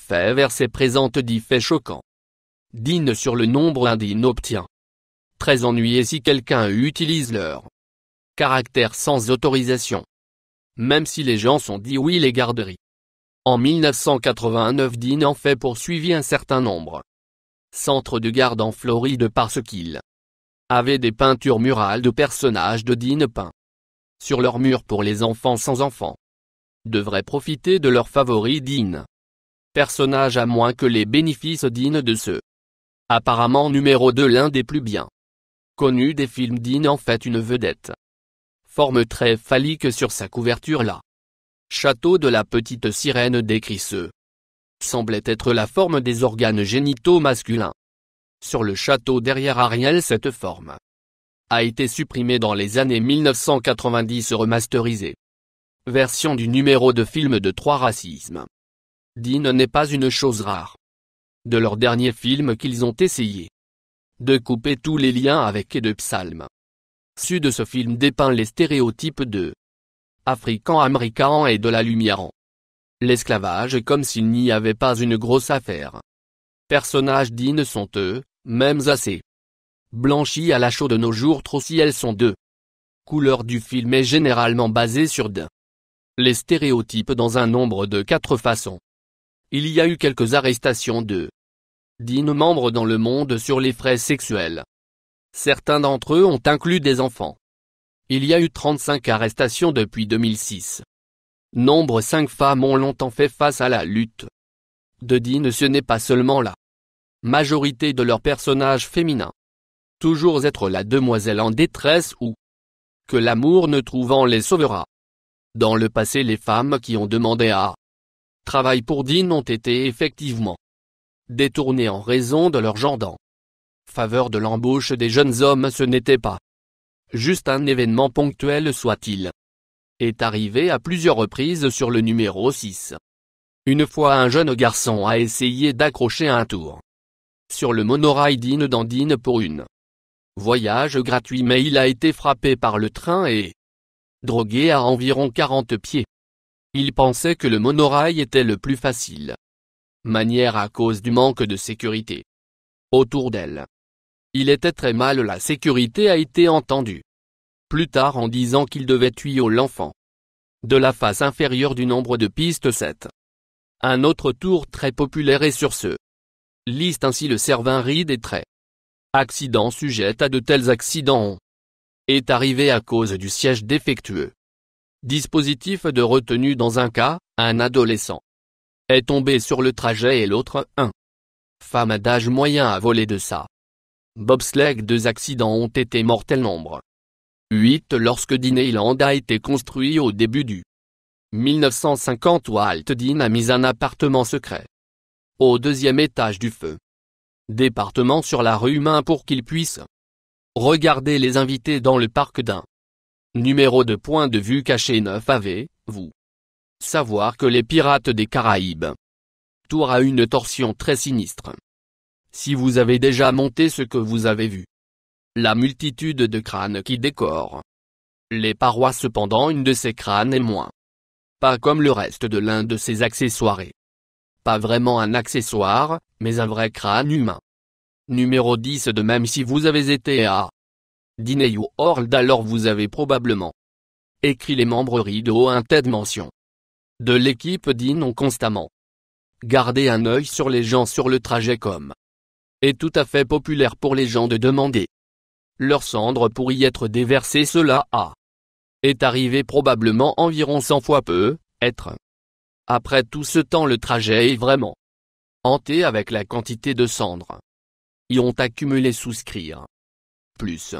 fait versé présente 10 faits choquants. Dean sur le nombre 1. Dean obtient. Très ennuyé si quelqu'un utilise leur caractère sans autorisation. Même si les gens sont dit oui les garderies. En 1989 Dean en fait poursuivi un certain nombre. Centre de garde en Floride parce qu'il avait des peintures murales de personnages de Dean peints sur leurs murs pour les enfants sans enfants. Devraient profiter de leurs favoris Dean. Personnage à moins que les bénéfices Dean de ce. Apparemment numéro 2 l'un des plus bien connus des films Dean en fait une vedette. Forme très phallique sur sa couverture là. Château de la petite sirène décrit ce. Semblait être la forme des organes génitaux masculins. Sur le château derrière Ariel cette forme a été supprimée dans les années 1990 remasterisée. Version du numéro de film de 3 racismes. Dean n'est pas une chose rare. De leur dernier film qu'ils ont essayé de couper tous les liens avec et de Psalm. De ce film dépeint les stéréotypes de Africains-Américains et de la lumière en l'esclavage comme s'il n'y avait pas une grosse affaire. Personnages Dean sont eux, mêmes assez blanchis à la chaux de nos jours trop si elles sont de couleur du film est généralement basée sur les stéréotypes dans un nombre de 4 façons. Il y a eu quelques arrestations de Dean membres dans le monde sur les frais sexuels. Certains d'entre eux ont inclus des enfants. Il y a eu 35 arrestations depuis 2006. Nombre 5 femmes ont longtemps fait face à la lutte de Dean. Ce n'est pas seulement la majorité de leurs personnages féminins. Toujours être la demoiselle en détresse ou que l'amour ne trouvant les sauvera. Dans le passé les femmes qui ont demandé à travail pour Dean ont été effectivement détournées en raison de leur genre dans faveur de l'embauche des jeunes hommes. Ce n'était pas juste un événement ponctuel soit-il. Est arrivé à plusieurs reprises sur le numéro 6. Une fois un jeune garçon a essayé d'accrocher un tour sur le monorail Dean dans Dean pour une voyage gratuit mais il a été frappé par le train et drogué à environ 40 pieds. Il pensait que le monorail était le plus facile manière à cause du manque de sécurité autour d'elle. Il était très mal. La sécurité a été entendue plus tard en disant qu'il devait tuer l'enfant de la face inférieure du nombre de pistes 7. Un autre tour très populaire est sur ce liste ainsi le Cervin ride est très accident sujet à de tels accidents est arrivé à cause du siège défectueux. Dispositif de retenue dans un cas, un adolescent est tombé sur le trajet et l'autre, femme d'âge moyen a volé de sa bobsleigh. 2 accidents ont été mortels. Nombre 8 lorsque Disneyland a été construit au début du 1950 Walt Disney a mis un appartement secret au 2e étage du feu département sur la rue Humain pour qu'il puisse regarder les invités dans le parc d'un numéro de point de vue caché. 9 avez-vous savoir que les Pirates des Caraïbes Tour a une torsion très sinistre. Si vous avez déjà monté ce que vous avez vu, la multitude de crânes qui décorent les parois. Cependant une de ces crânes est moins pas comme le reste de l'un de ces accessoires. Pas vraiment un accessoire, mais un vrai crâne humain. Numéro 10 de même si vous avez été à Disney World alors vous avez probablement écrit les membres rideau. Un TED mention de l'équipe Dean ont constamment gardé un œil sur les gens sur le trajet comme est tout à fait populaire pour les gens de demander leurs cendres pour y être déversées. Cela est arrivé probablement environ 100 fois peu, être. Après tout ce temps le trajet est vraiment hanté avec la quantité de cendres y ont accumulé. Souscrire plus.